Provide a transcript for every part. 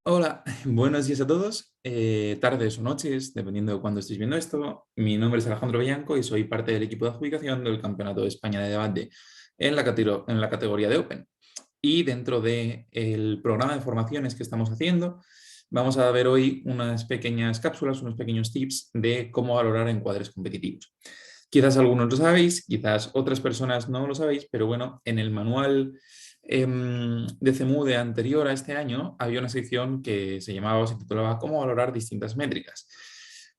Hola, buenos días a todos, tardes o noches, dependiendo de cuándo estéis viendo esto. Mi nombre es Alejandro Villanco y soy parte del equipo de adjudicación del Campeonato de España de Debate en la categoría de Open. Y dentro del programa de formaciones que estamos haciendo, vamos a ver hoy unas pequeñas cápsulas, unos pequeños tips de cómo valorar encuadres competitivos. Quizás algunos lo sabéis, quizás otras personas no lo sabéis, pero bueno, en el manual de CEMUDE anterior a este año había una sección que se llamaba o se titulaba Cómo valorar distintas métricas,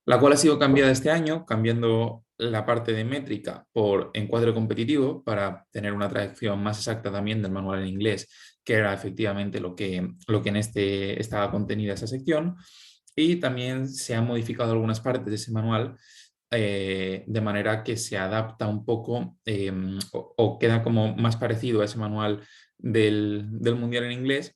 la cual ha sido cambiada este año, cambiando la parte de métrica por encuadre competitivo para tener una traducción más exacta también del manual en inglés, que era efectivamente lo que en este estaba contenida esa sección. Y también se han modificado algunas partes de ese manual de manera que se adapta un poco o queda como más parecido a ese manual del Mundial en inglés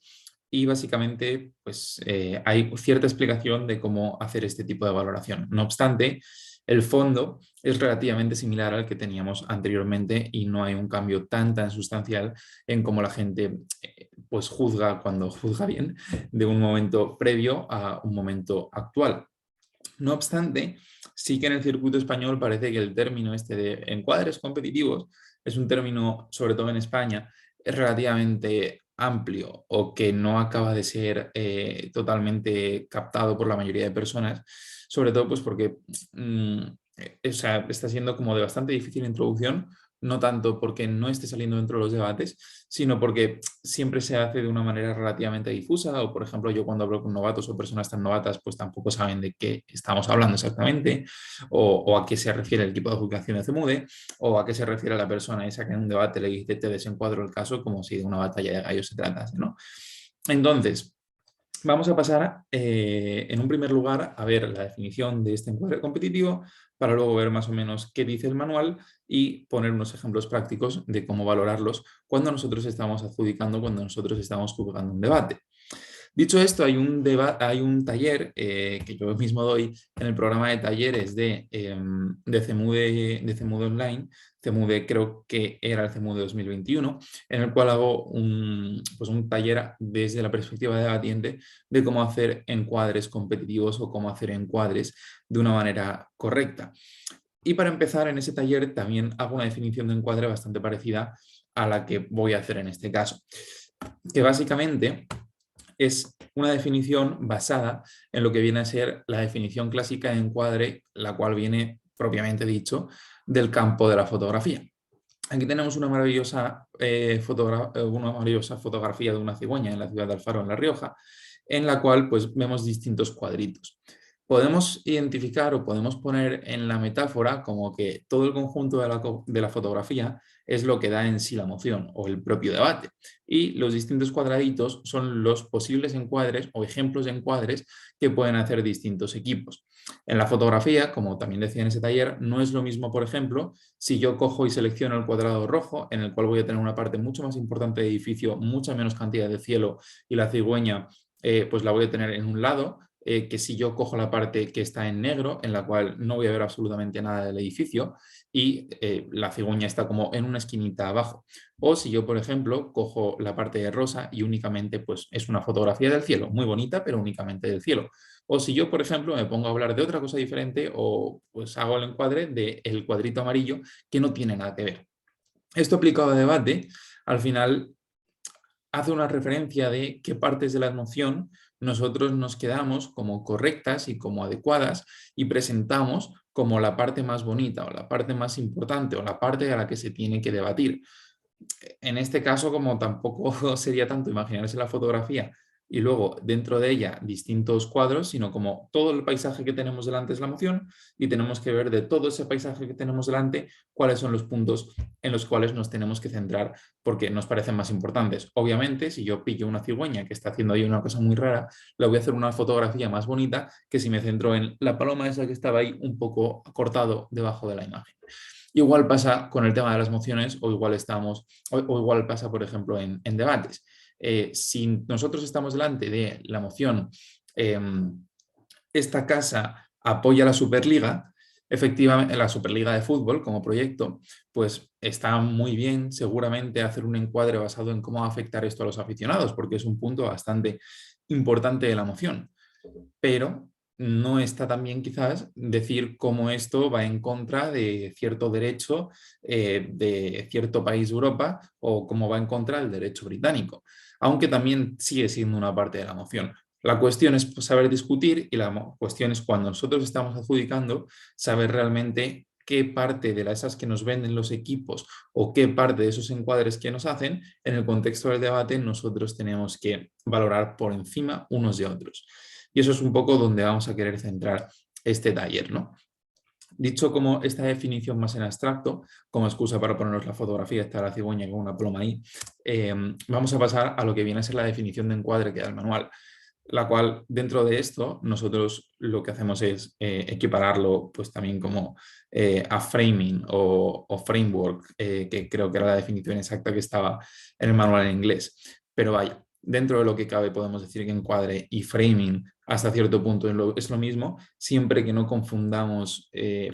y básicamente pues, hay cierta explicación de cómo hacer este tipo de valoración. No obstante, el fondo es relativamente similar al que teníamos anteriormente y no hay un cambio tan sustancial en cómo la gente pues juzga cuando juzga bien de un momento previo a un momento actual. No obstante, sí que en el circuito español parece que el término este de encuadres competitivos es un término, sobre todo en España, relativamente amplio o que no acaba de ser totalmente captado por la mayoría de personas, sobre todo pues porque o sea, está siendo como de bastante difícil introducción, no tanto porque no esté saliendo dentro de los debates, sino porque siempre se hace de una manera relativamente difusa o, por ejemplo, yo cuando hablo con novatos o personas tan novatas, pues tampoco saben de qué estamos hablando exactamente o a qué se refiere el equipo de adjudicación de CEMUDE o a qué se refiere la persona esa que en un debate le dice te desencuadro el caso como si de una batalla de gallos se tratase, ¿no? Entonces, vamos a pasar en un primer lugar a ver la definición de este encuadre competitivo para luego ver más o menos qué dice el manual y poner unos ejemplos prácticos de cómo valorarlos cuando nosotros estamos adjudicando, cuando nosotros estamos juzgando un debate. Dicho esto, hay un taller que yo mismo doy en el programa de talleres de CEMUDE Online. CEMUDE creo que era el CEMUDE 2021, en el cual hago pues un taller desde la perspectiva de debatiente de cómo hacer encuadres competitivos o cómo hacer encuadres de una manera correcta. Y para empezar, en ese taller también hago una definición de encuadre bastante parecida a la que voy a hacer en este caso, que básicamente es una definición basada en lo que viene a ser la definición clásica de encuadre, la cual viene propiamente dicho del campo de la fotografía. Aquí tenemos una maravillosa fotografía de una cigüeña en la ciudad de Alfaro, en La Rioja, en la cual pues, vemos distintos cuadritos. Podemos identificar o podemos poner en la metáfora como que todo el conjunto de la fotografía es lo que da en sí la moción o el propio debate. Y los distintos cuadraditos son los posibles encuadres o ejemplos de encuadres que pueden hacer distintos equipos. En la fotografía, como también decía en ese taller, no es lo mismo, por ejemplo, si yo cojo y selecciono el cuadrado rojo, en el cual voy a tener una parte mucho más importante de edificio, mucha menos cantidad de cielo y la cigüeña pues la voy a tener en un lado, que si yo cojo la parte que está en negro, en la cual no voy a ver absolutamente nada del edificio y la cigüeña está como en una esquinita abajo. O si yo, por ejemplo, cojo la parte de rosa y únicamente pues es una fotografía del cielo, muy bonita, pero únicamente del cielo. O si yo, por ejemplo, me pongo a hablar de otra cosa diferente o pues hago el encuadre del cuadrito amarillo que no tiene nada que ver. Esto aplicado a debate, al final hace una referencia de qué partes de la moción nosotros nos quedamos como correctas y como adecuadas y presentamos como la parte más bonita o la parte más importante o la parte a la que se tiene que debatir. En este caso, como tampoco sería tanto imaginarse la fotografía y luego dentro de ella distintos cuadros, sino como todo el paisaje que tenemos delante es la moción y tenemos que ver de todo ese paisaje que tenemos delante cuáles son los puntos en los cuales nos tenemos que centrar porque nos parecen más importantes. Obviamente, si yo pillo una cigüeña que está haciendo ahí una cosa muy rara, le voy a hacer una fotografía más bonita que si me centro en la paloma esa que estaba ahí un poco cortado debajo de la imagen. Igual pasa con el tema de las mociones o igual pasa, por ejemplo, en debates. Si nosotros estamos delante de la moción, eh, esta casa apoya la Superliga, efectivamente, la Superliga de Fútbol como proyecto, pues está muy bien seguramente hacer un encuadre basado en cómo va a afectar esto a los aficionados, porque es un punto bastante importante de la moción, pero no está tan bien quizás decir cómo esto va en contra de cierto derecho de cierto país de Europa o cómo va en contra del derecho británico, aunque también sigue siendo una parte de la moción. La cuestión es saber discutir y la cuestión es cuando nosotros estamos adjudicando, saber realmente qué parte de esas que nos venden los equipos o qué parte de esos encuadres que nos hacen, en el contexto del debate nosotros tenemos que valorar por encima unos de otros. Y eso es un poco donde vamos a querer centrar este taller, ¿no? Dicho como esta definición más en abstracto, como excusa para ponernos la fotografía, está la cigüeña con una pluma ahí, vamos a pasar a lo que viene a ser la definición de encuadre que da el manual, la cual dentro de esto nosotros lo que hacemos es equipararlo pues también como a framing o framework, que creo que era la definición exacta que estaba en el manual en inglés. Pero vaya, dentro de lo que cabe podemos decir que encuadre y framing hasta cierto punto es lo mismo, siempre que no confundamos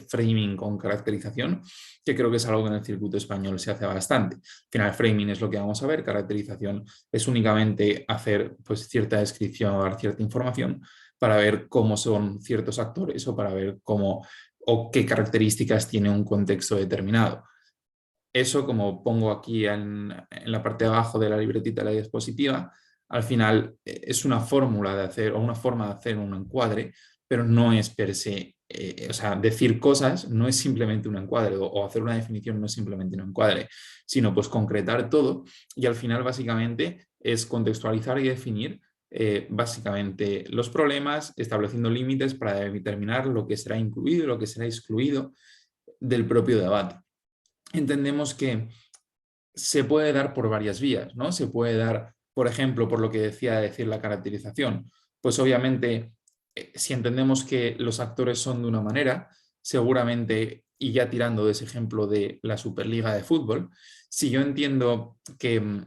framing con caracterización, que creo que es algo que en el circuito español se hace bastante. Al final, framing es lo que vamos a ver, caracterización es únicamente hacer pues, cierta descripción o dar cierta información para ver cómo son ciertos actores o para ver cómo o qué características tiene un contexto determinado. Eso, como pongo aquí en la parte de abajo de la libretita de la diapositiva, al final es una fórmula de hacer o una forma de hacer un encuadre, pero no es per se, o sea, decir cosas no es simplemente un encuadre o hacer una definición no es simplemente un encuadre, sino pues concretar todo y al final básicamente es contextualizar y definir básicamente los problemas, estableciendo límites para determinar lo que será incluido y lo que será excluido del propio debate. Entendemos que se puede dar por varias vías, ¿no? Se puede dar, por ejemplo, por lo que decía decir la caracterización. Pues obviamente, si entendemos que los actores son de una manera, seguramente, y ya tirando de ese ejemplo de la Superliga de fútbol, si yo entiendo que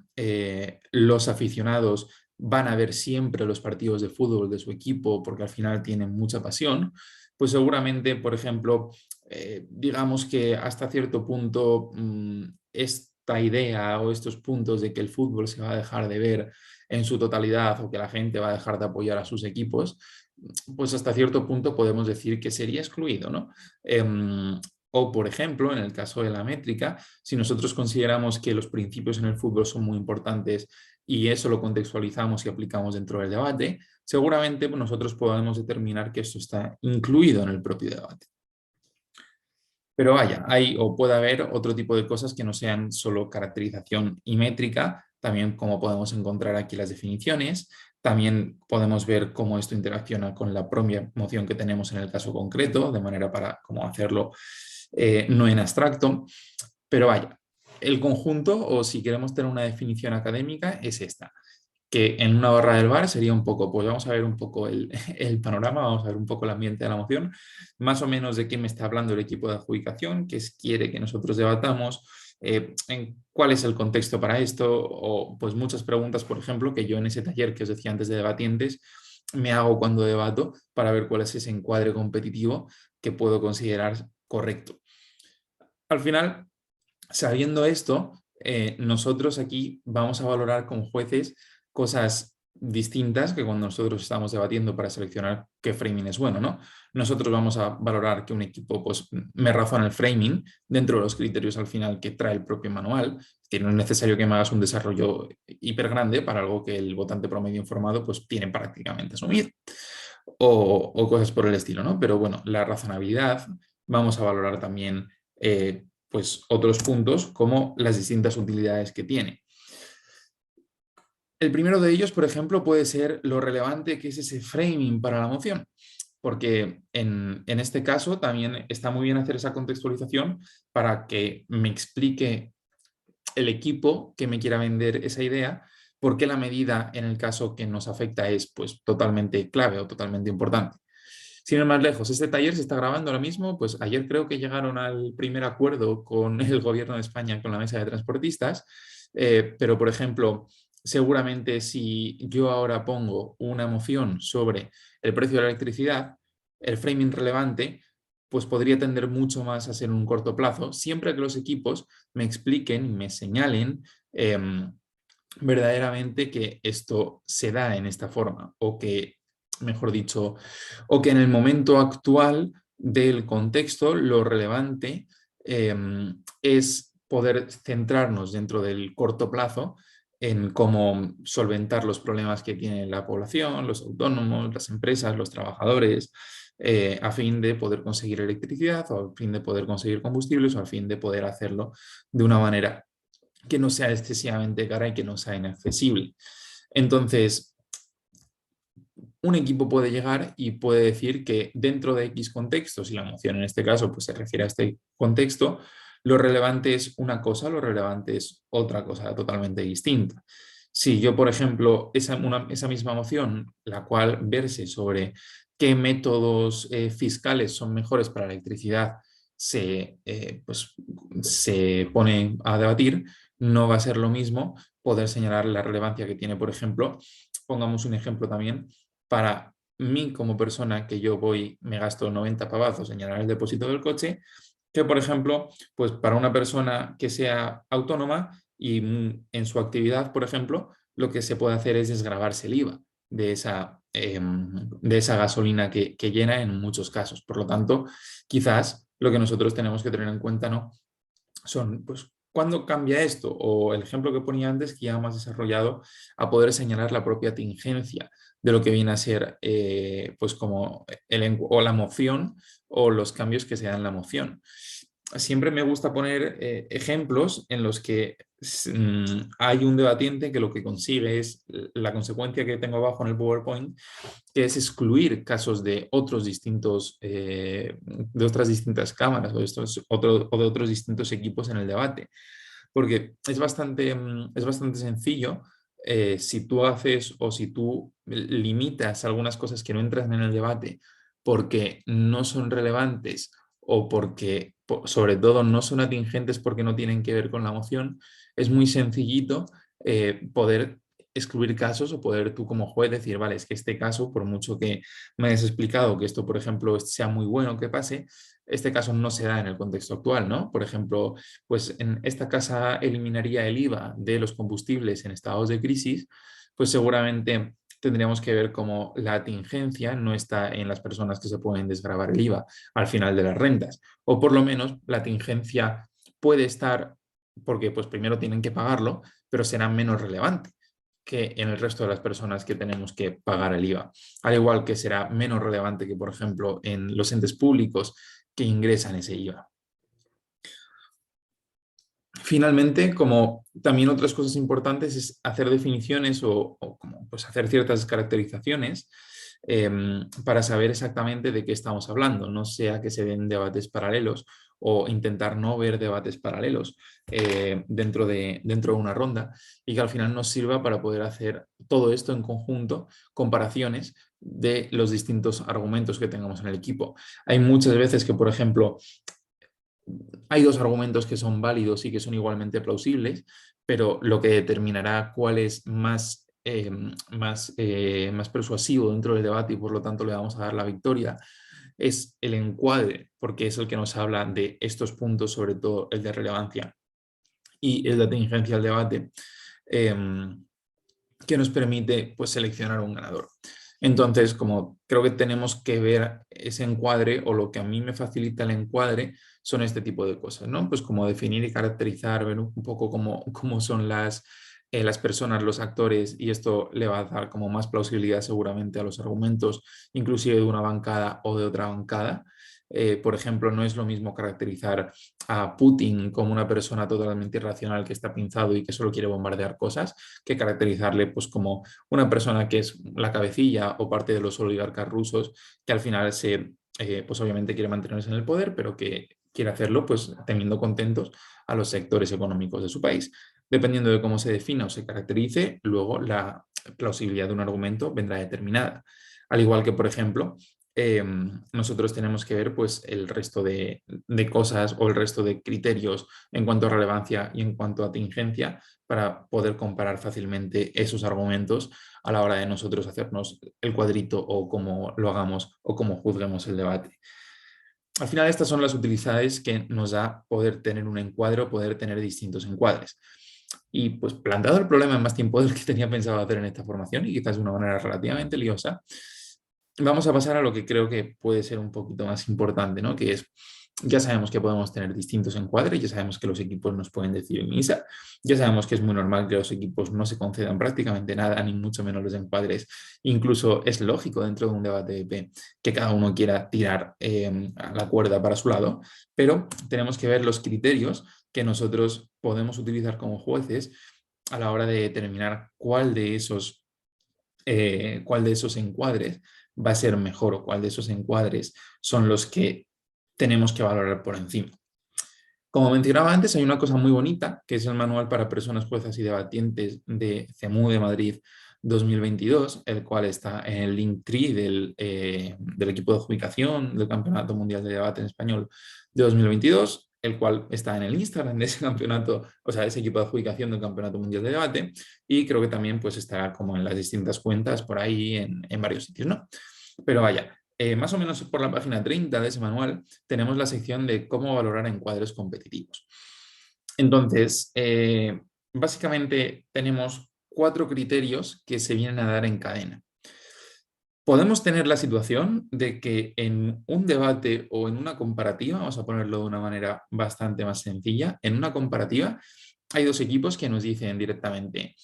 los aficionados van a ver siempre los partidos de fútbol de su equipo porque al final tienen mucha pasión, pues seguramente, por ejemplo, digamos que hasta cierto punto esta idea o estos puntos de que el fútbol se va a dejar de ver en su totalidad o que la gente va a dejar de apoyar a sus equipos, pues hasta cierto punto podemos decir que sería excluido, ¿no? O, por ejemplo, en el caso de la métrica, si nosotros consideramos que los principios en el fútbol son muy importantes y eso lo contextualizamos y aplicamos dentro del debate, seguramente nosotros podemos determinar que esto está incluido en el propio debate. Pero vaya, hay o puede haber otro tipo de cosas que no sean solo caracterización y métrica, también como podemos encontrar aquí las definiciones, también podemos ver cómo esto interacciona con la propia moción que tenemos en el caso concreto, de manera para cómo hacerlo no en abstracto. Pero vaya, el conjunto, o si queremos tener una definición académica, es esta, que en una barra del bar sería un poco, pues vamos a ver un poco el panorama, vamos a ver un poco el ambiente de la moción, más o menos de qué me está hablando el equipo de adjudicación, qué quiere que nosotros debatamos, en cuál es el contexto para esto, o pues muchas preguntas, por ejemplo, que yo en ese taller que os decía antes de debatientes, me hago cuando debato para ver cuál es ese encuadre competitivo que puedo considerar correcto. Al final, sabiendo esto, nosotros aquí vamos a valorar como jueces cosas distintas que cuando nosotros estamos debatiendo para seleccionar qué framing es bueno, ¿no? Nosotros vamos a valorar que un equipo pues, me razona el framing dentro de los criterios al final que trae el propio manual, que no es necesario que me hagas un desarrollo hiper grande para algo que el votante promedio informado pues tiene prácticamente asumir o cosas por el estilo, ¿no? Pero bueno, la razonabilidad, vamos a valorar también pues otros puntos como las distintas utilidades que tiene. El primero de ellos, por ejemplo, puede ser lo relevante que es ese framing para la moción, porque en este caso también está muy bien hacer esa contextualización para que me explique el equipo que me quiera vender esa idea, porque la medida en el caso que nos afecta es pues totalmente clave o totalmente importante. Sin ir más lejos, este taller se está grabando ahora mismo, pues ayer creo que llegaron al primer acuerdo con el gobierno de España, con la mesa de transportistas, pero por ejemplo, seguramente si yo ahora pongo una moción sobre el precio de la electricidad, el framing relevante, pues podría tender mucho más a ser en un corto plazo, siempre que los equipos me expliquen y me señalen verdaderamente que esto se da en esta forma o que, mejor dicho, o que en el momento actual del contexto lo relevante es poder centrarnos dentro del corto plazo en cómo solventar los problemas que tiene la población, los autónomos, las empresas, los trabajadores, a fin de poder conseguir electricidad o a fin de poder conseguir combustibles o a fin de poder hacerlo de una manera que no sea excesivamente cara y que no sea inaccesible. Entonces, un equipo puede llegar y puede decir que dentro de X contextos, y la moción en este caso pues, se refiere a este contexto, lo relevante es una cosa, lo relevante es otra cosa totalmente distinta. Si yo, por ejemplo, esa misma moción, la cual verse sobre qué métodos fiscales son mejores para la electricidad, pues, se pone a debatir, no va a ser lo mismo poder señalar la relevancia que tiene, por ejemplo, pongamos un ejemplo también, para mí como persona que yo voy, me gasto 90 pavazos en llenar el depósito del coche, que por ejemplo, pues para una persona que sea autónoma y en su actividad, por ejemplo, lo que se puede hacer es desgravarse el IVA de esa gasolina que llena en muchos casos. Por lo tanto, quizás lo que nosotros tenemos que tener en cuenta, ¿no? Son, pues, ¿cuándo cambia esto? O el ejemplo que ponía antes, que ya más desarrollado, a poder señalar la propia tingencia de lo que viene a ser, pues, como o la moción o los cambios que se dan en la moción. Siempre me gusta poner ejemplos en los que hay un debatiente que lo que consigue es la consecuencia que tengo abajo en el PowerPoint, que es excluir casos de otros distintos, de otras distintas cámaras o de otros distintos equipos en el debate. Porque es bastante sencillo si tú haces o si tú limitas algunas cosas que no entran en el debate porque no son relevantes o porque, sobre todo, no son atingentes porque no tienen que ver con la moción, es muy sencillito poder excluir casos o poder tú como juez decir, vale, es que este caso, por mucho que me hayas explicado que esto, por ejemplo, sea muy bueno que pase, este caso no se da en el contexto actual, ¿no? Por ejemplo, pues en esta casa eliminaría el IVA de los combustibles en estados de crisis, pues seguramente tendríamos que ver cómo la tingencia no está en las personas que se pueden desgravar el IVA al final de las rentas, o por lo menos la tingencia puede estar porque pues primero tienen que pagarlo, pero será menos relevante que en el resto de las personas que tenemos que pagar el IVA. Al igual que será menos relevante que, por ejemplo, en los entes públicos que ingresan ese IVA. Finalmente, como también otras cosas importantes es hacer definiciones o como, pues hacer ciertas caracterizaciones para saber exactamente de qué estamos hablando, no sea que se den debates paralelos o intentar no ver debates paralelos dentro de una ronda y que al final nos sirva para poder hacer todo esto en conjunto, comparaciones de los distintos argumentos que tengamos en el equipo. Hay muchas veces que, por ejemplo, hay dos argumentos que son válidos y que son igualmente plausibles, pero lo que determinará cuál es más persuasivo dentro del debate y por lo tanto le vamos a dar la victoria es el encuadre, porque es el que nos habla de estos puntos, sobre todo el de relevancia y el de tingencia al debate, eh, que nos permite pues, seleccionar un ganador. Entonces, como creo que tenemos que ver ese encuadre o lo que a mí me facilita el encuadre son este tipo de cosas, ¿no? Pues como definir y caracterizar, ver un poco cómo son las personas, los actores, y esto le va a dar como más plausibilidad seguramente a los argumentos, inclusive de una bancada o de otra bancada. Por ejemplo, no es lo mismo caracterizar a Putin como una persona totalmente irracional que está pinzado y que solo quiere bombardear cosas, que caracterizarle pues, como una persona que es la cabecilla o parte de los oligarcas rusos, que al final pues obviamente quiere mantenerse en el poder, pero que quiere hacerlo pues teniendo contentos a los sectores económicos de su país. Dependiendo de cómo se defina o se caracterice, luego la plausibilidad de un argumento vendrá determinada. Al igual que, por ejemplo, nosotros tenemos que ver pues, el resto de cosas o el resto de criterios en cuanto a relevancia y en cuanto a tingencia para poder comparar fácilmente esos argumentos a la hora de nosotros hacernos el cuadrito o cómo lo hagamos o cómo juzguemos el debate. Al final estas son las utilidades que nos da poder tener un encuadre o poder tener distintos encuadres. Y pues planteado el problema en más tiempo del que tenía pensado hacer en esta formación y quizás de una manera relativamente liosa, vamos a pasar a lo que creo que puede ser un poquito más importante, ¿no? Que es, ya sabemos que podemos tener distintos encuadres, ya sabemos que los equipos nos pueden decir misa, ya sabemos que es muy normal que los equipos no se concedan prácticamente nada, ni mucho menos los encuadres. Incluso es lógico dentro de un debate de P que cada uno quiera tirar a la cuerda para su lado, pero tenemos que ver los criterios que nosotros podemos utilizar como jueces a la hora de determinar cuál de esos encuadres va a ser mejor o cuál de esos encuadres son los que tenemos que valorar por encima. Como mencionaba antes, hay una cosa muy bonita, que es el Manual para Personas Juezas y Debatientes de CEMU de Madrid 2022, el cual está en el Linktree del equipo de adjudicación del Campeonato Mundial de Debate en Español de 2022, el cual está en el Instagram de ese campeonato, o sea, ese equipo de adjudicación del Campeonato Mundial de Debate, y creo que también pues estará como en las distintas cuentas por ahí en varios sitios, ¿no? Pero vaya, más o menos por la página 30 de ese manual tenemos la sección de cómo valorar encuadres competitivos. Entonces, básicamente tenemos 4 criterios que se vienen a dar en cadena. Podemos tener la situación de que en un debate o en una comparativa, vamos a ponerlo de una manera bastante más sencilla, en una comparativa hay 2 equipos que nos dicen directamente,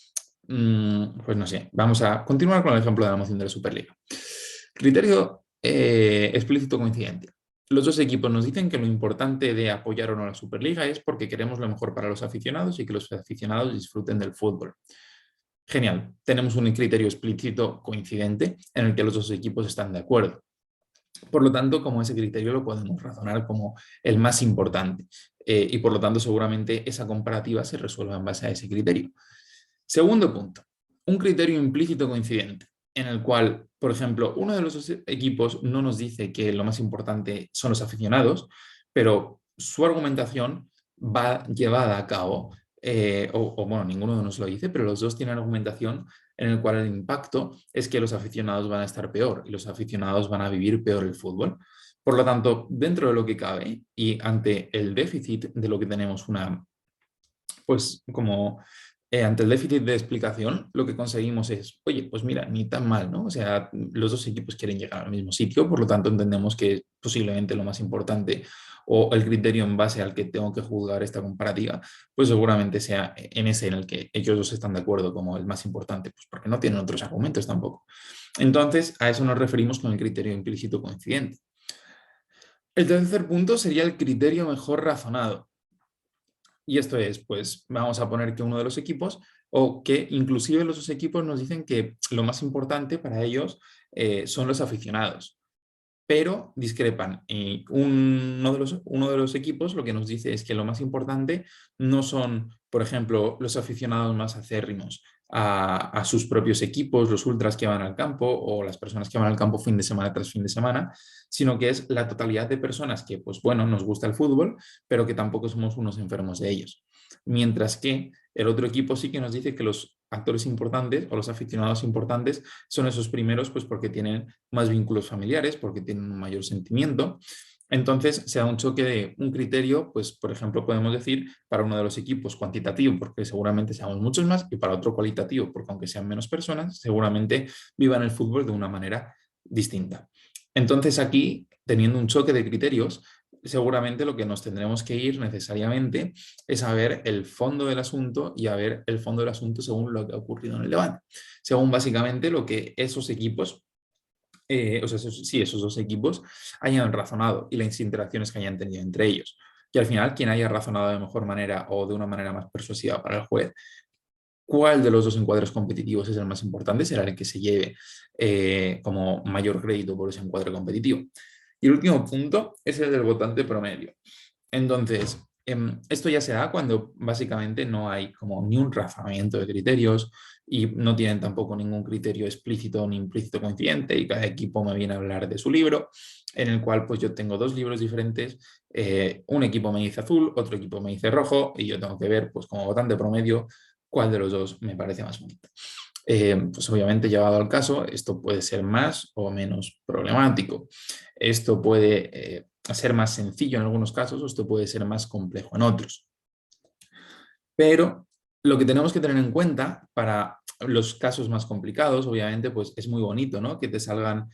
pues no sé, vamos a continuar con el ejemplo de la moción de la Superliga. Criterio explícito coincidente. Los 2 equipos nos dicen que lo importante de apoyar o no la Superliga es porque queremos lo mejor para los aficionados y que los aficionados disfruten del fútbol. Genial, tenemos un criterio explícito coincidente en el que los 2 equipos están de acuerdo. Por lo tanto, como ese criterio lo podemos razonar como el más importante y por lo tanto seguramente esa comparativa se resuelva en base a ese criterio. Segundo punto, un criterio implícito coincidente en el cual, por ejemplo, uno de los 2 equipos no nos dice que lo más importante son los aficionados, pero su argumentación va llevada a cabo bueno, ninguno de nos lo dice, pero los 2 tienen argumentación en el cual el impacto es que los aficionados van a estar peor y los aficionados van a vivir peor el fútbol. Por lo tanto, dentro de lo que cabe y ante el déficit de lo que tenemos pues como ante el déficit de explicación, lo que conseguimos es, oye, pues mira, ni tan mal, ¿no? O sea, los 2 equipos quieren llegar al mismo sitio, por lo tanto entendemos que posiblemente lo más importante o el criterio en base al que tengo que juzgar esta comparativa, pues seguramente sea en ese en el que ellos 2 están de acuerdo como el más importante, pues porque no tienen otros argumentos tampoco. Entonces, a eso nos referimos con el criterio implícito coincidente. El tercer punto sería el criterio mejor razonado. Y esto es, pues vamos a poner que uno de los equipos, o que inclusive los 2 equipos nos dicen que lo más importante para ellos son los aficionados, pero discrepan. Y uno de los equipos lo que nos dice es que lo más importante no son, por ejemplo, los aficionados más acérrimos a sus propios equipos, los ultras que van al campo o las personas que van al campo fin de semana tras fin de semana, sino que es la totalidad de personas que, pues bueno, nos gusta el fútbol, pero que tampoco somos unos enfermos de ellos. Mientras que el otro equipo sí que nos dice que los actores importantes o los aficionados importantes son esos primeros, pues porque tienen más vínculos familiares, porque tienen un mayor sentimiento. Entonces se da un choque de un criterio, pues por ejemplo podemos decir para uno de los equipos cuantitativo, porque seguramente seamos muchos más, y para otro cualitativo, porque aunque sean menos personas, seguramente vivan el fútbol de una manera distinta. Entonces aquí, teniendo un choque de criterios, seguramente lo que nos tendremos que ir necesariamente es a ver el fondo del asunto y a ver el fondo del asunto según lo que ha ocurrido en el debate, según básicamente lo que esos equipos o sea, esos 2 equipos hayan razonado y las interacciones que hayan tenido entre ellos. Y al final, quien haya razonado de mejor manera o de una manera más persuasiva para el juez, cuál de los 2 encuadres competitivos es el más importante, será el que se lleve como mayor crédito por ese encuadre competitivo. Y el último punto es el del votante promedio. Entonces, esto ya se da cuando básicamente no hay como ni un razonamiento de criterios y no tienen tampoco ningún criterio explícito ni implícito coincidente y cada equipo me viene a hablar de su libro, en el cual pues yo tengo 2 libros diferentes, un equipo me dice azul, otro equipo me dice rojo y yo tengo que ver pues como votante promedio cuál de los 2 me parece más bonito. Pues obviamente llevado al caso, esto puede ser más o menos problemático. Esto puede ser más sencillo en algunos casos o esto puede ser más complejo en otros. Pero Lo que tenemos que tener en cuenta para los casos más complicados, obviamente, pues es muy bonito, ¿no? Que te salgan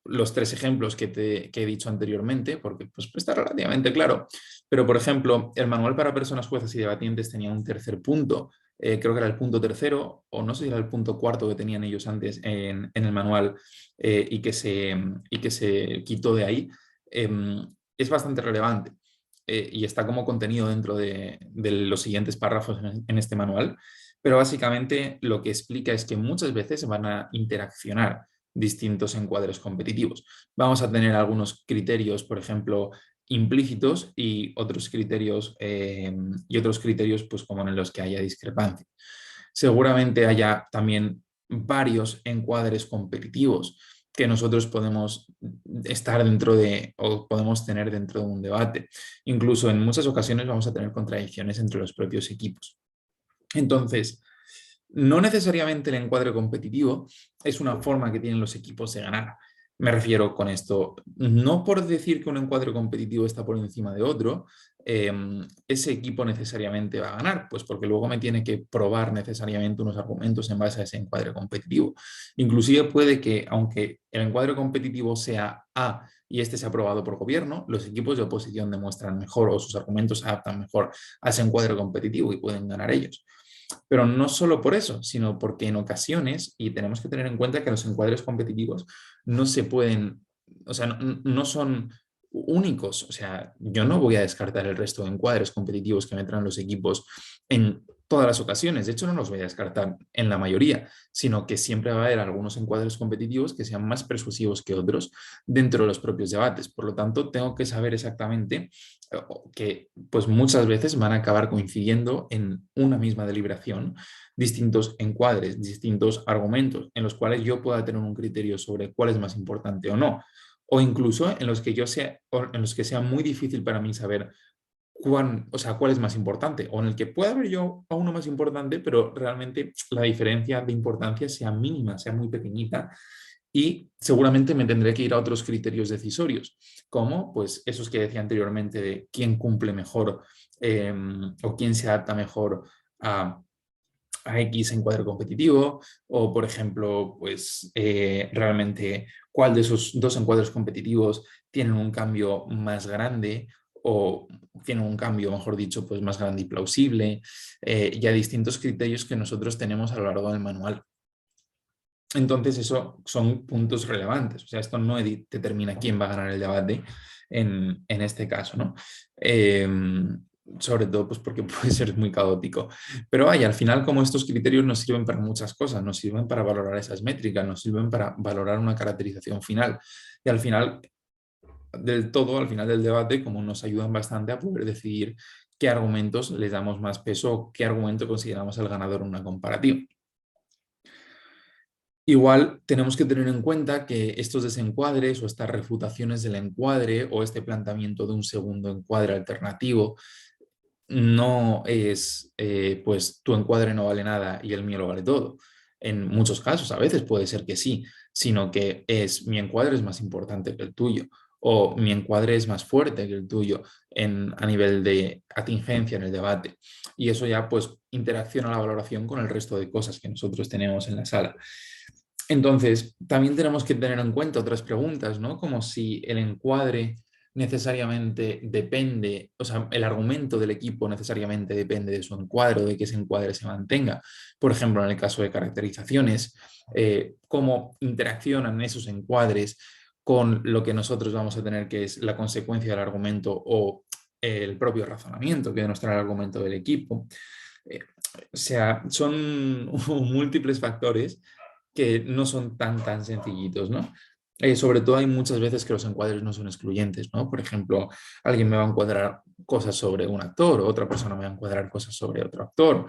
los tres ejemplos que he dicho anteriormente, porque pues está relativamente claro. Pero, por ejemplo, el manual para personas juezas y debatientes tenía un tercer punto, creo que era el punto tercero, o no sé si era el punto cuarto que tenían ellos antes en el manual y que se quitó de ahí. Es bastante relevante y está como contenido dentro de los siguientes párrafos en este manual, pero básicamente lo que explica es que muchas veces van a interaccionar distintos encuadres competitivos. Vamos a tener algunos criterios, por ejemplo, implícitos y otros criterios pues como en los que haya discrepancia. Seguramente haya también varios encuadres competitivos que nosotros podemos estar dentro de o podemos tener dentro de un debate. Incluso en muchas ocasiones vamos a tener contradicciones entre los propios equipos. Entonces, no necesariamente el encuadre competitivo es una forma que tienen los equipos de ganar. Me refiero con esto, no por decir que un encuadre competitivo está por encima de otro, ese equipo necesariamente va a ganar, pues porque luego me tiene que probar necesariamente unos argumentos en base a ese encuadre competitivo. Inclusive puede que, aunque el encuadre competitivo sea A y este sea aprobado por gobierno, los equipos de oposición demuestran mejor o sus argumentos se adaptan mejor a ese encuadre competitivo y pueden ganar ellos. Pero no solo por eso, sino porque en ocasiones, y tenemos que tener en cuenta que los encuadres competitivos no se pueden, o sea, no son únicos. O sea, yo no voy a descartar el resto de encuadres competitivos que me traen los equipos en todas las ocasiones. De hecho, no los voy a descartar en la mayoría, sino que siempre va a haber algunos encuadres competitivos que sean más persuasivos que otros dentro de los propios debates. Por lo tanto, tengo que saber exactamente que pues muchas veces van a acabar coincidiendo en una misma deliberación distintos encuadres, distintos argumentos en los cuales yo pueda tener un criterio sobre cuál es más importante o no, o incluso en los que en los que sea muy difícil para mí saber cuál es más importante, o en el que pueda haber yo a uno más importante, pero realmente la diferencia de importancia sea mínima, sea muy pequeñita, y seguramente me tendré que ir a otros criterios decisorios, como pues esos que decía anteriormente de quién cumple mejor o quién se adapta mejor a, a X encuadre competitivo, o por ejemplo, pues realmente cuál de esos dos encuadres competitivos tienen un cambio más grande o tienen un cambio, mejor dicho, pues más grande y plausible, y a distintos criterios que nosotros tenemos a lo largo del manual. Entonces, eso son puntos relevantes. O sea, esto no determina quién va a ganar el debate en este caso, ¿no? Eh, sobre todo pues porque puede ser muy caótico. Pero vaya, al final como estos criterios nos sirven para muchas cosas, nos sirven para valorar esas métricas, nos sirven para valorar una caracterización final. Y al final del todo, al final del debate, como nos ayudan bastante a poder decidir qué argumentos les damos más peso, qué argumento consideramos el ganador en una comparativa. Igual tenemos que tener en cuenta que estos desencuadres o estas refutaciones del encuadre o este planteamiento de un segundo encuadre alternativo no es pues tu encuadre no vale nada y el mío lo vale todo. En muchos casos, a veces puede ser que sí, sino que es mi encuadre es más importante que el tuyo o mi encuadre es más fuerte que el tuyo a nivel de atingencia en el debate. Y eso ya pues interacciona la valoración con el resto de cosas que nosotros tenemos en la sala. Entonces, también tenemos que tener en cuenta otras preguntas, ¿no? Como si el encuadre necesariamente depende, o sea, el argumento del equipo necesariamente depende de su encuadre, de que ese encuadre se mantenga. Por ejemplo, en el caso de caracterizaciones, cómo interaccionan esos encuadres con lo que nosotros vamos a tener, que es la consecuencia del argumento o el propio razonamiento que nos trae el argumento del equipo. O sea, son múltiples factores que no son tan sencillitos, ¿no? Sobre todo hay muchas veces que los encuadres no son excluyentes, ¿no? Por ejemplo, alguien me va a encuadrar cosas sobre un actor, otra persona me va a encuadrar cosas sobre otro actor.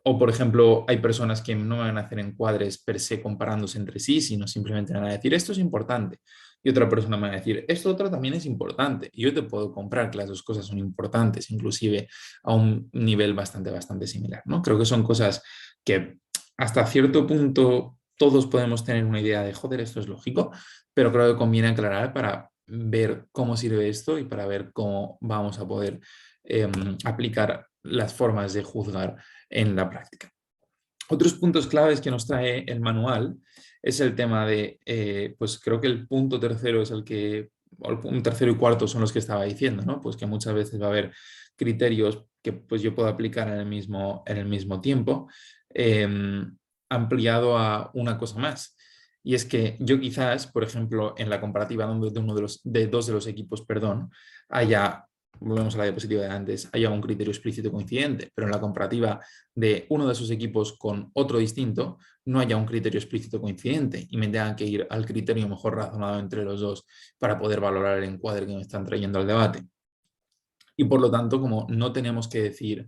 O, por ejemplo, hay personas que no van a hacer encuadres per se comparándose entre sí, sino simplemente van a decir, esto es importante. Y otra persona me va a decir, esto otro también es importante. Y yo te puedo comprar que las dos cosas son importantes, inclusive a un nivel bastante similar, ¿no? Creo que son cosas que hasta cierto punto todos podemos tener una idea de, joder, esto es lógico, pero creo que conviene aclarar para ver cómo sirve esto y para ver cómo vamos a poder aplicar las formas de juzgar en la práctica. Otros puntos claves que nos trae el manual es el tema de, pues creo que el punto tercero es el que, o el punto tercero y cuarto son los que estaba diciendo, ¿no? Pues que muchas veces va a haber criterios que pues yo puedo aplicar en el mismo tiempo, eh, ampliado a una cosa más. Y es que yo quizás, por ejemplo, en la comparativa de dos de los equipos, perdón, haya, volvemos a la diapositiva de antes, haya un criterio explícito coincidente, pero en la comparativa de uno de sus equipos con otro distinto, no haya un criterio explícito coincidente y me tengan que ir al criterio mejor razonado entre los dos para poder valorar el encuadre que me están trayendo al debate. Y por lo tanto, como no tenemos que decir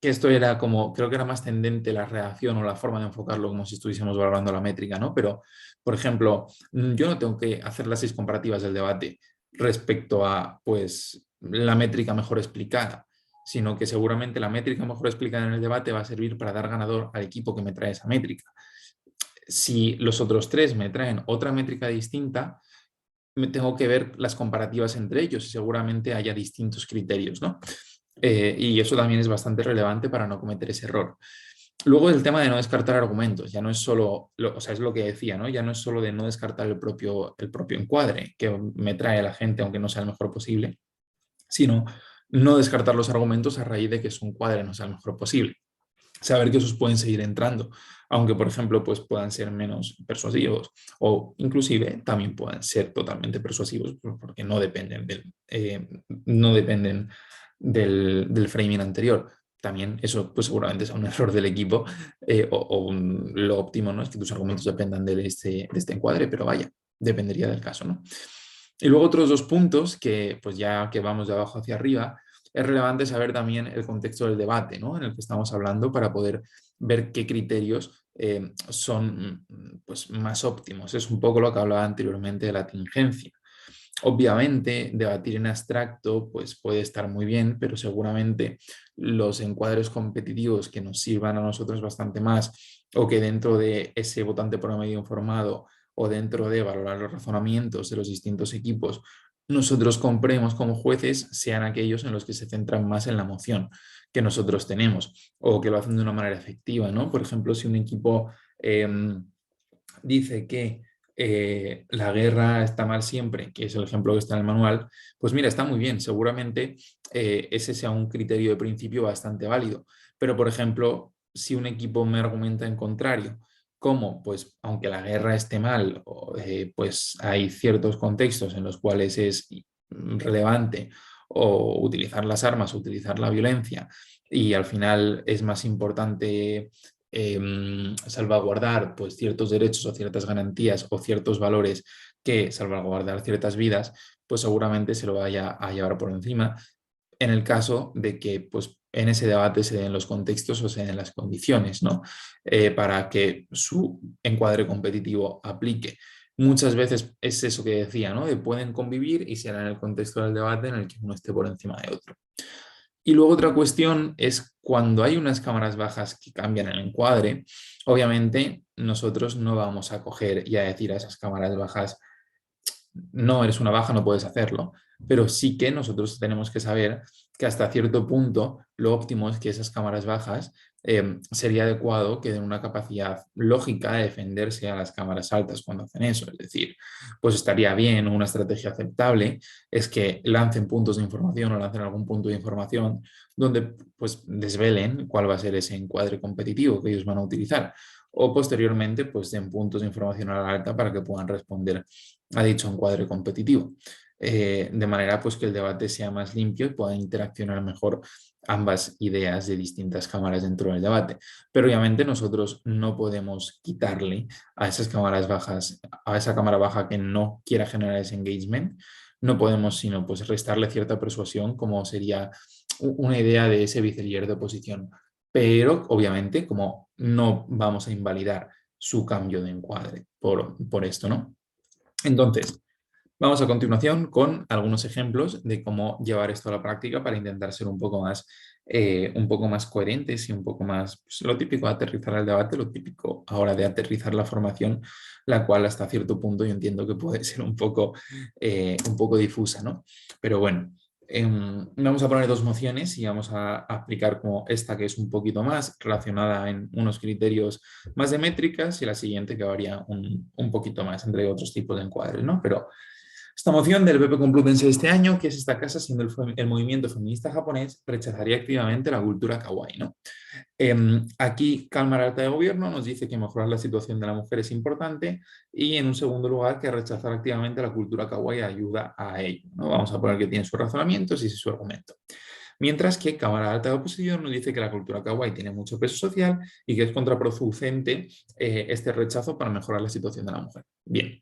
que esto era como, creo que era más tendente la redacción o la forma de enfocarlo como si estuviésemos valorando la métrica, ¿no? Pero, por ejemplo, yo no tengo que hacer las 6 comparativas del debate respecto a, pues, la métrica mejor explicada, sino que seguramente la métrica mejor explicada en el debate va a servir para dar ganador al equipo que me trae esa métrica. Si los otros 3 me traen otra métrica distinta, me tengo que ver las comparativas entre ellos y seguramente haya distintos criterios, ¿no? Y eso también es bastante relevante para no cometer ese error. Luego el tema de no descartar argumentos, ya no es solo, o sea, es lo que decía, ¿no? Ya no es solo de no descartar el propio encuadre que me trae la gente, aunque no sea el mejor posible, sino no descartar los argumentos a raíz de que su encuadre no sea el mejor posible. Saber que esos pueden seguir entrando, aunque por ejemplo pues puedan ser menos persuasivos o inclusive también puedan ser totalmente persuasivos porque no dependen del framing anterior. También eso pues seguramente es un error del equipo, lo óptimo, ¿no? Es que tus argumentos dependan de este encuadre, pero vaya, dependería del caso, ¿no? Y luego otros 2 puntos que pues ya que vamos de abajo hacia arriba, es relevante saber también el contexto del debate, ¿no? En el que estamos hablando para poder ver qué criterios son pues, más óptimos. Es un poco lo que hablaba anteriormente de la tingencia. Obviamente, debatir en abstracto pues, puede estar muy bien, pero seguramente los encuadres competitivos que nos sirvan a nosotros bastante más o que dentro de ese votante promedio informado o dentro de valorar los razonamientos de los distintos equipos, nosotros compremos como jueces sean aquellos en los que se centran más en la emoción que nosotros tenemos o que lo hacen de una manera efectiva, ¿no? Por ejemplo, si un equipo dice que la guerra está mal siempre, que es el ejemplo que está en el manual, pues mira, está muy bien, seguramente ese sea un criterio de principio bastante válido. Pero, por ejemplo, si un equipo me argumenta en contrario, como, pues, aunque la guerra esté mal, pues hay ciertos contextos en los cuales es relevante o utilizar las armas o utilizar la violencia y al final es más importante salvaguardar pues, ciertos derechos o ciertas garantías o ciertos valores que salvaguardar ciertas vidas, pues seguramente se lo vaya a llevar por encima en el caso de que pues, en ese debate se den los contextos o se den las condiciones, ¿no? Para que su encuadre competitivo aplique. Muchas veces es eso que decía, ¿no? De pueden convivir y será en el contexto del debate en el que uno esté por encima de otro. Y luego otra cuestión es cuando hay unas cámaras bajas que cambian el encuadre, obviamente nosotros no vamos a coger y a decir a esas cámaras bajas, no eres una baja, no puedes hacerlo, pero sí que nosotros tenemos que saber que hasta cierto punto lo óptimo es que esas cámaras bajas sería adecuado que den una capacidad lógica de defenderse a las cámaras altas cuando hacen eso. Es decir, pues estaría bien, una estrategia aceptable es que lancen puntos de información o lancen algún punto de información donde pues desvelen cuál va a ser ese encuadre competitivo que ellos van a utilizar o posteriormente pues den puntos de información a la alta para que puedan responder a dicho encuadre competitivo. De manera pues que el debate sea más limpio y puedan interaccionar mejor ambas ideas de distintas cámaras dentro del debate. Pero obviamente nosotros no podemos quitarle a esas cámaras bajas, a esa cámara baja que no quiera generar ese engagement, no podemos sino pues restarle cierta persuasión como sería una idea de ese vicelíder de oposición. Pero obviamente como no vamos a invalidar su cambio de encuadre por esto, ¿no? Entonces, vamos a continuación con algunos ejemplos de cómo llevar esto a la práctica para intentar ser un poco más coherentes y un poco más, pues, lo típico de aterrizar el debate, lo típico ahora de aterrizar la formación, la cual hasta cierto punto yo entiendo que puede ser un poco difusa, ¿no? Pero bueno, Vamos a poner dos mociones y vamos a aplicar como esta que es un poquito más relacionada en unos criterios más de métricas y la siguiente que varía un poquito más entre otros tipos de encuadres, ¿no? Pero esta moción del PP Complutense de este año, que es esta casa, siendo el movimiento feminista japonés, rechazaría activamente la cultura kawaii, ¿no? Aquí Cámara Alta de Gobierno nos dice que mejorar la situación de la mujer es importante y en un segundo lugar que rechazar activamente la cultura kawaii ayuda a ello, ¿no? Vamos a poner que tiene sus razonamientos y ese es su argumento. Mientras que Cámara Alta de Oposición nos dice que la cultura kawaii tiene mucho peso social y que es contraproducente este rechazo para mejorar la situación de la mujer. Bien,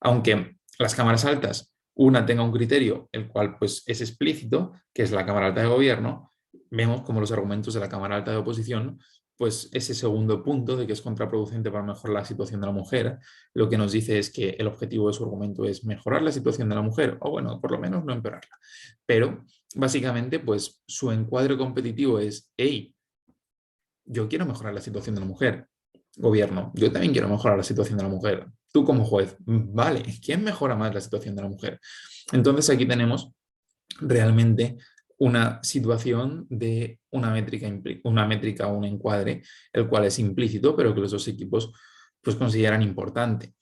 aunque las cámaras altas, una tenga un criterio, el cual pues es explícito, que es la Cámara Alta de Gobierno, vemos como los argumentos de la Cámara Alta de Oposición, pues ese segundo punto de que es contraproducente para mejorar la situación de la mujer, lo que nos dice es que el objetivo de su argumento es mejorar la situación de la mujer, o bueno, por lo menos no empeorarla. Pero básicamente, pues su encuadre competitivo es, hey, yo quiero mejorar la situación de la mujer. Gobierno, yo también quiero mejorar la situación de la mujer. Tú como juez, vale, ¿quién mejora más la situación de la mujer? Entonces aquí tenemos realmente una situación de una métrica o un encuadre, el cual es implícito, pero que los dos equipos pues, consideran importante.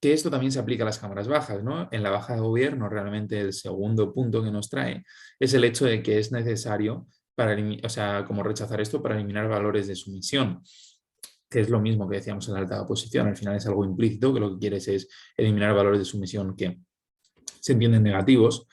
Que esto también se aplica a las cámaras bajas, ¿no? En la baja de gobierno, realmente el segundo punto que nos trae es el hecho de que es necesario o sea, como rechazar esto para eliminar valores de sumisión, que es lo mismo que decíamos en la alta oposición. Al final es algo implícito, que lo que quieres es eliminar valores de sumisión que se entienden negativos,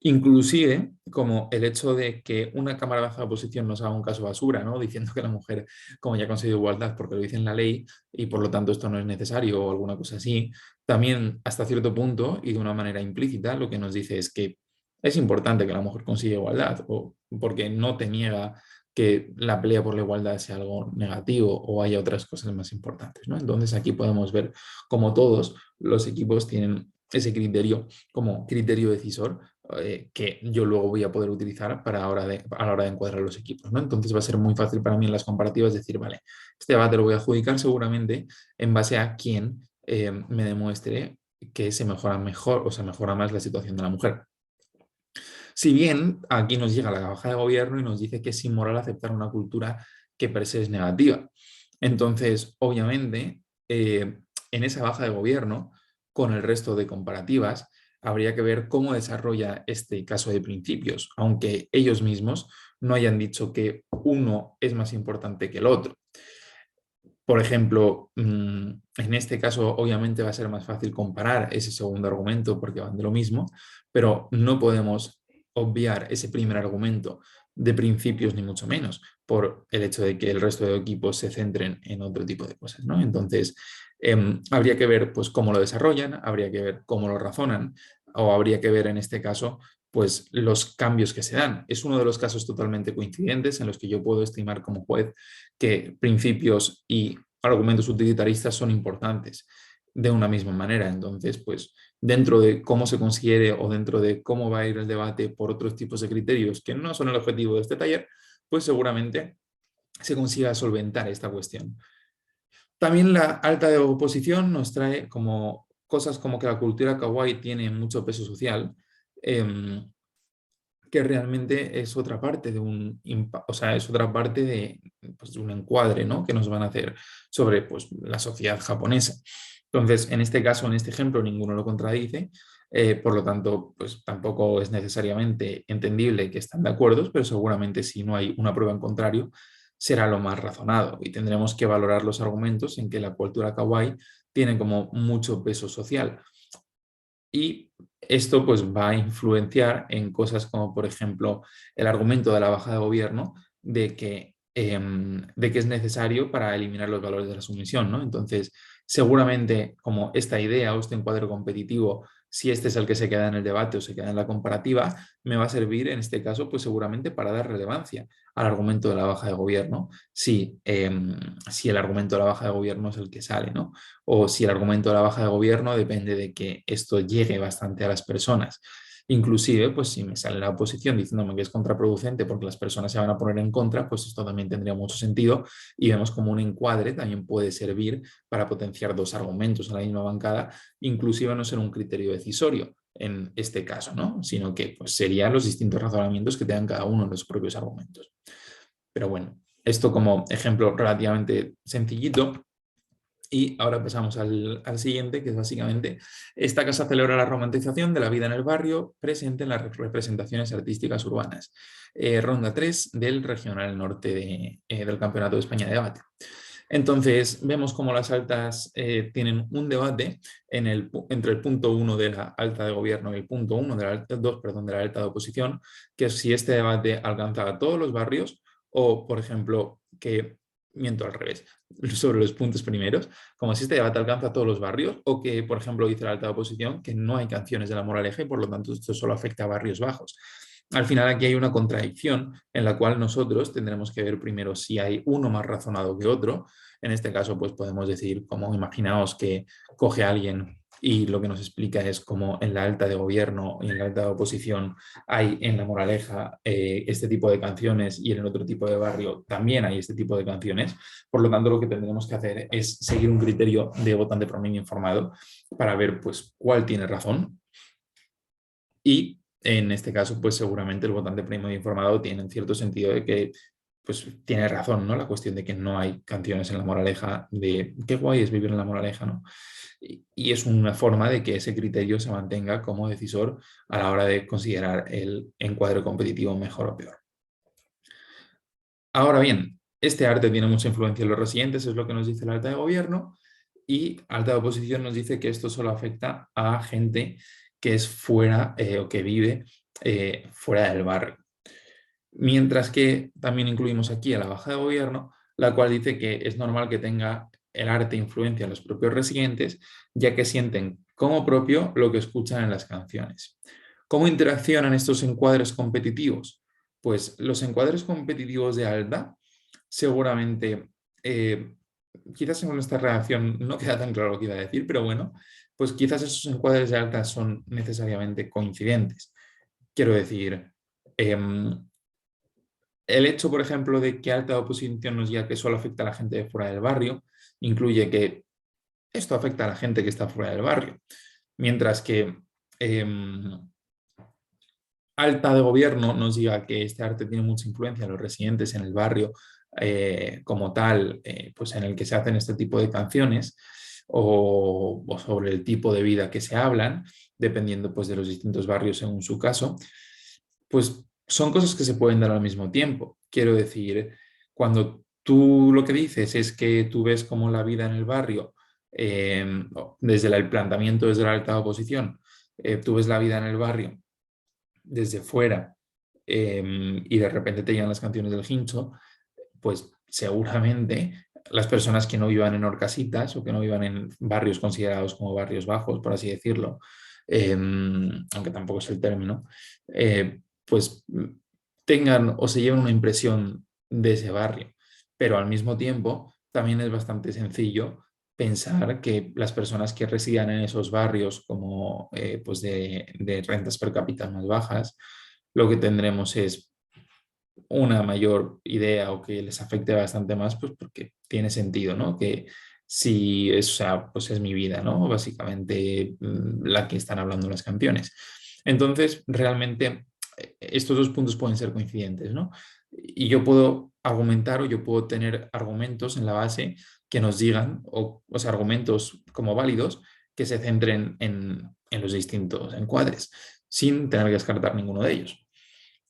inclusive como el hecho de que una cámara baja de oposición nos haga un caso basura, ¿no? Diciendo que la mujer, como ya ha conseguido igualdad porque lo dice en la ley y por lo tanto esto no es necesario o alguna cosa así, también hasta cierto punto y de una manera implícita lo que nos dice es que es importante que la mujer consiga igualdad o porque no te niega que la pelea por la igualdad sea algo negativo o haya otras cosas más importantes, ¿no? Entonces aquí podemos ver cómo todos los equipos tienen ese criterio como criterio decisor que yo luego voy a poder utilizar para a la hora de encuadrar los equipos, ¿no? Entonces va a ser muy fácil para mí en las comparativas decir, vale, este debate lo voy a adjudicar seguramente en base a quién me demuestre que se mejora mejor o se mejora más la situación de la mujer. Si bien aquí nos llega la baja de gobierno y nos dice que es inmoral aceptar una cultura que per se es negativa. Entonces, obviamente, en esa baja de gobierno, con el resto de comparativas, habría que ver cómo desarrolla este caso de principios, aunque ellos mismos no hayan dicho que uno es más importante que el otro. Por ejemplo, en este caso obviamente va a ser más fácil comparar ese segundo argumento porque van de lo mismo, pero no podemos obviar ese primer argumento de principios ni mucho menos por el hecho de que el resto de equipos se centren en otro tipo de cosas, ¿no? Entonces, habría que ver pues, cómo lo desarrollan, habría que ver cómo lo razonan o habría que ver en este caso pues los cambios que se dan. Es uno de los casos totalmente coincidentes en los que yo puedo estimar como juez que principios y argumentos utilitaristas son importantes de una misma manera. Entonces, pues dentro de cómo se considere o dentro de cómo va a ir el debate por otros tipos de criterios que no son el objetivo de este taller, pues seguramente se consiga solventar esta cuestión. También la alta de oposición nos trae como cosas como que la cultura kawaii tiene mucho peso social, eh, que realmente es otra parte de o sea, es otra parte de, pues, de un encuadre, ¿no? Que nos van a hacer sobre pues, la sociedad japonesa. Entonces, en este caso, en este ejemplo, ninguno lo contradice, por lo tanto, pues tampoco es necesariamente entendible que están de acuerdo, pero seguramente si no hay una prueba en contrario, será lo más razonado y tendremos que valorar los argumentos en que la cultura kawaii tiene como mucho peso social. Y esto pues va a influenciar en cosas como, por ejemplo, el argumento de la baja de gobierno de que es necesario para eliminar los valores de la sumisión, ¿no? Entonces, seguramente como esta idea o este encuadre competitivo, si este es el que se queda en el debate o se queda en la comparativa, me va a servir en este caso pues seguramente para dar relevancia al argumento de la baja de gobierno, si el argumento de la baja de gobierno es el que sale, ¿no? O si el argumento de la baja de gobierno depende de que esto llegue bastante a las personas. Inclusive, pues si me sale la oposición diciéndome que es contraproducente porque las personas se van a poner en contra, pues esto también tendría mucho sentido y vemos como un encuadre también puede servir para potenciar dos argumentos en la misma bancada, inclusive no ser un criterio decisorio. en este caso, ¿no? Sino que pues, serían los distintos razonamientos que tengan cada uno de los propios argumentos. Pero bueno, esto como ejemplo relativamente sencillito. Y ahora pasamos al siguiente, que es básicamente, esta casa celebra la romantización de la vida en el barrio presente en las representaciones artísticas urbanas. Ronda 3 del Regional Norte del Campeonato de España de Debate. Entonces, vemos cómo las altas tienen un debate entre el punto 1 de la alta de gobierno y el punto 1 de la 2, perdón, de la alta de oposición, que es si este debate alcanza a todos los barrios o, por ejemplo, que, miento al revés, sobre los puntos primeros, como si este debate alcanza a todos los barrios o que, por ejemplo, dice la alta de oposición que no hay canciones de La Moraleja y por lo tanto esto solo afecta a barrios bajos. Al final aquí hay una contradicción en la cual nosotros tendremos que ver primero si hay uno más razonado que otro. En este caso, pues podemos decir, como imaginaos que coge a alguien y lo que nos explica es cómo en la alta de gobierno y en la alta de oposición hay en La Moraleja este tipo de canciones y en el otro tipo de barrio también hay este tipo de canciones. Por lo tanto, lo que tendremos que hacer es seguir un criterio de votante promedio informado para ver pues, cuál tiene razón y en este caso, pues seguramente el votante promedio informado tiene en cierto sentido de que pues tiene razón, ¿no? La cuestión de que no hay canciones en La Moraleja, de qué guay es vivir en La Moraleja, ¿no? Y es una forma de que ese criterio se mantenga como decisor a la hora de considerar el encuadre competitivo mejor o peor. Ahora bien, este arte tiene mucha influencia en los residentes, es lo que nos dice la alta de gobierno, y alta de oposición nos dice que esto solo afecta a gente que es fuera o que vive fuera del barrio. Mientras que también incluimos aquí a la baja de gobierno, la cual dice que es normal que tenga el arte influencia en los propios residentes, ya que sienten como propio lo que escuchan en las canciones. ¿Cómo interaccionan estos encuadres competitivos? Pues los encuadres competitivos de alta seguramente, quizás en esta redacción no queda tan claro lo que iba a decir, pero bueno, pues quizás esos encuadres de alta son necesariamente coincidentes. Quiero decir, el hecho, por ejemplo, de que alta oposición nos diga que solo afecta a la gente de fuera del barrio, incluye que esto afecta a la gente que está fuera del barrio. Mientras que alta de gobierno nos diga que este arte tiene mucha influencia en los residentes en el barrio como tal, pues en el que se hacen este tipo de canciones o sobre el tipo de vida que se hablan, dependiendo pues, de los distintos barrios según su caso, pues son cosas que se pueden dar al mismo tiempo. Quiero decir, cuando tú lo que dices es que tú ves como la vida en el barrio, desde el planteamiento desde la alta oposición, tú ves la vida en el barrio desde fuera y de repente te llegan las canciones del Hincho, pues seguramente las personas que no vivan en horcasitas o que no vivan en barrios considerados como barrios bajos, por así decirlo, aunque tampoco es el término, pues tengan o se lleven una impresión de ese barrio. Pero al mismo tiempo también es bastante sencillo pensar que las personas que residan en esos barrios como pues de rentas per cápita más bajas, lo que tendremos es una mayor idea o que les afecte bastante más, pues porque tiene sentido, ¿no? Que si es, o sea, pues es mi vida, ¿no? Básicamente la que están hablando las canciones. Entonces, realmente estos dos puntos pueden ser coincidentes, ¿no? Y yo puedo argumentar o yo puedo tener argumentos en la base que nos digan, o sea, argumentos como válidos, que se centren en los distintos encuadres, sin tener que descartar ninguno de ellos.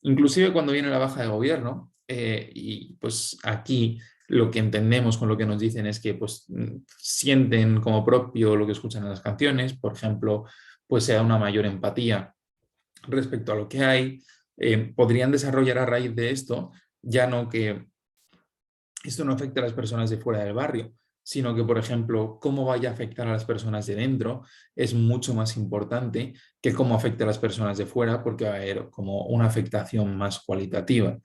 Inclusive cuando viene la baja de gobierno, y pues aquí lo que entendemos con lo que nos dicen es que pues sienten como propio lo que escuchan en las canciones, por ejemplo, pues se da una mayor empatía respecto a lo que hay, podrían desarrollar a raíz de esto, ya no que esto no afecta a las personas de fuera del barrio, sino que, por ejemplo, cómo vaya a afectar a las personas de dentro es mucho más importante que cómo afecta a las personas de fuera, porque va a haber como una afectación más cualitativa.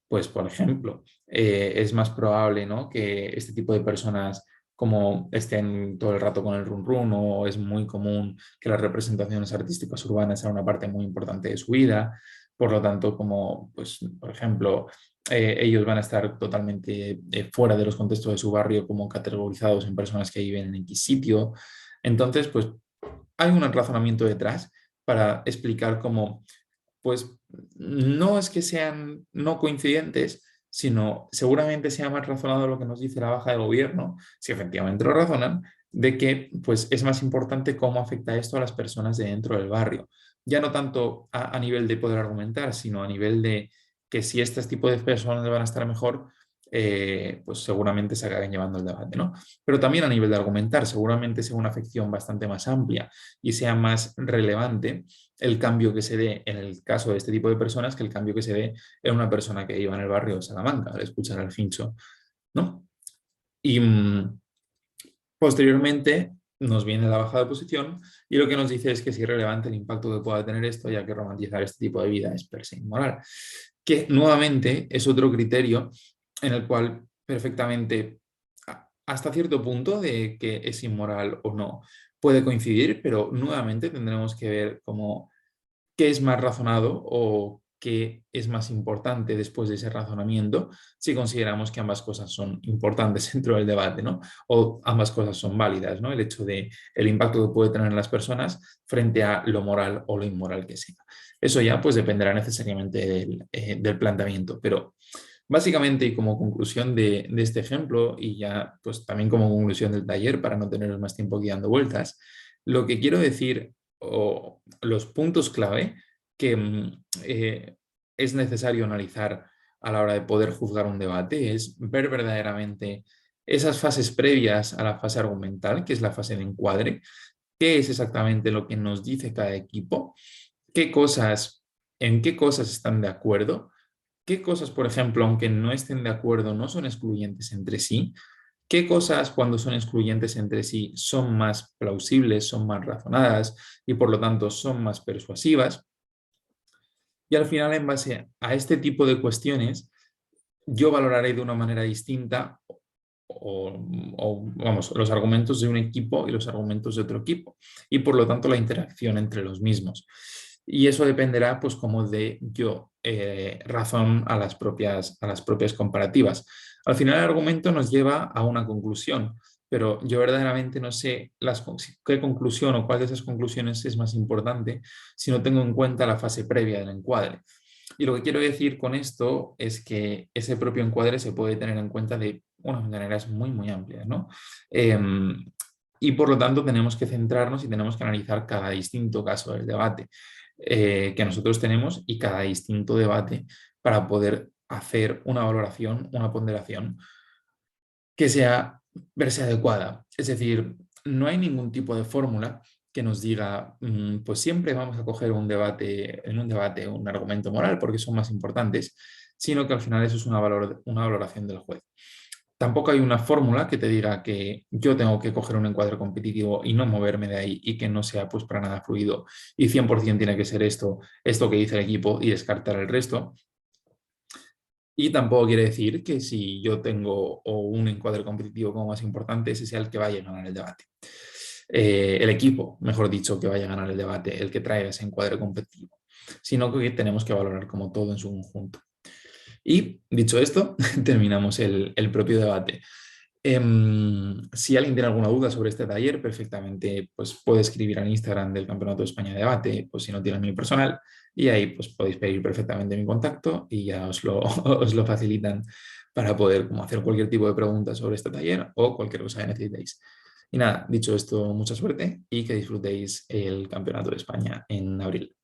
Pues, por ejemplo, es más probable, ¿no?, que este tipo de personas como estén todo el rato con el run run o es muy común que las representaciones artísticas urbanas sean una parte muy importante de su vida. Por lo tanto, como, pues, por ejemplo, ellos van a estar totalmente fuera de los contextos de su barrio como categorizados en personas que viven en X sitio. Entonces, pues hay un razonamiento detrás para explicar cómo, pues, no es que sean no coincidentes, sino seguramente sea más razonado lo que nos dice la baja de gobierno, si efectivamente lo razonan, de que pues, es más importante cómo afecta esto a las personas de dentro del barrio. Ya no tanto a nivel de poder argumentar, sino a nivel de que si este tipo de personas van a estar mejor, pues seguramente se acaben llevando el debate, ¿no? Pero también a nivel de argumentar, seguramente sea una afección bastante más amplia y sea más relevante el cambio que se dé en el caso de este tipo de personas que el cambio que se dé en una persona que iba en el barrio de Salamanca al escuchar al Fincho, ¿no? Y posteriormente nos viene la bajada de posición y lo que nos dice es que es irrelevante el impacto que pueda tener esto, ya que romantizar este tipo de vida es per se inmoral. Que nuevamente es otro criterio en el cual perfectamente, hasta cierto punto de que es inmoral o no, puede coincidir, pero nuevamente tendremos que ver cómo qué es más razonado o qué es más importante después de ese razonamiento si consideramos que ambas cosas son importantes dentro del debate, ¿no? O ambas cosas son válidas, ¿no? El hecho de el impacto que puede tener en las personas frente a lo moral o lo inmoral que sea. Eso ya pues dependerá necesariamente del planteamiento, pero básicamente y como conclusión de este ejemplo y ya pues también como conclusión del taller para no tener más tiempo aquí dando vueltas, lo que quiero decir o los puntos clave que es necesario analizar a la hora de poder juzgar un debate es ver verdaderamente esas fases previas a la fase argumental, que es la fase de encuadre, qué es exactamente lo que nos dice cada equipo, qué cosas, en qué cosas están de acuerdo, qué cosas, por ejemplo, aunque no estén de acuerdo, no son excluyentes entre sí, qué cosas cuando son excluyentes entre sí son más plausibles, son más razonadas y por lo tanto son más persuasivas. Y al final, en base a este tipo de cuestiones, yo valoraré de una manera distinta vamos, los argumentos de un equipo y los argumentos de otro equipo y por lo tanto la interacción entre los mismos. Y eso dependerá, pues, como de yo razón a las propias comparativas. Al final, el argumento nos lleva a una conclusión, pero yo verdaderamente no sé qué conclusión o cuál de esas conclusiones es más importante si no tengo en cuenta la fase previa del encuadre. Y lo que quiero decir con esto es que ese propio encuadre se puede tener en cuenta de unas maneras muy, muy amplias, ¿no? Y por lo tanto tenemos que centrarnos y tenemos que analizar cada distinto caso del debate que nosotros tenemos y cada distinto debate para poder hacer una valoración, una ponderación que sea verse adecuada. Es decir, no hay ningún tipo de fórmula que nos diga, pues siempre vamos a coger en un debate un argumento moral porque son más importantes, sino que al final eso es una valoración del juez. Tampoco hay una fórmula que te diga que yo tengo que coger un encuadre competitivo y no moverme de ahí y que no sea pues para nada fluido y 100% tiene que ser esto que dice el equipo y descartar el resto. Y tampoco quiere decir que si yo tengo un encuadre competitivo como más importante, ese sea el que vaya a ganar el debate. El equipo, mejor dicho, que vaya a ganar el debate, el que traiga ese encuadre competitivo, sino que tenemos que valorar como todo en su conjunto. Y dicho esto, terminamos el propio debate. Si alguien tiene alguna duda sobre este taller, perfectamente pues, puede escribir al Instagram del Campeonato de España de Debate, pues si no tiene mi personal, y ahí pues, podéis pedir perfectamente mi contacto y ya os lo facilitan para poder como, hacer cualquier tipo de pregunta sobre este taller o cualquier cosa que necesitéis. Y nada, dicho esto, mucha suerte y que disfrutéis el Campeonato de España en abril.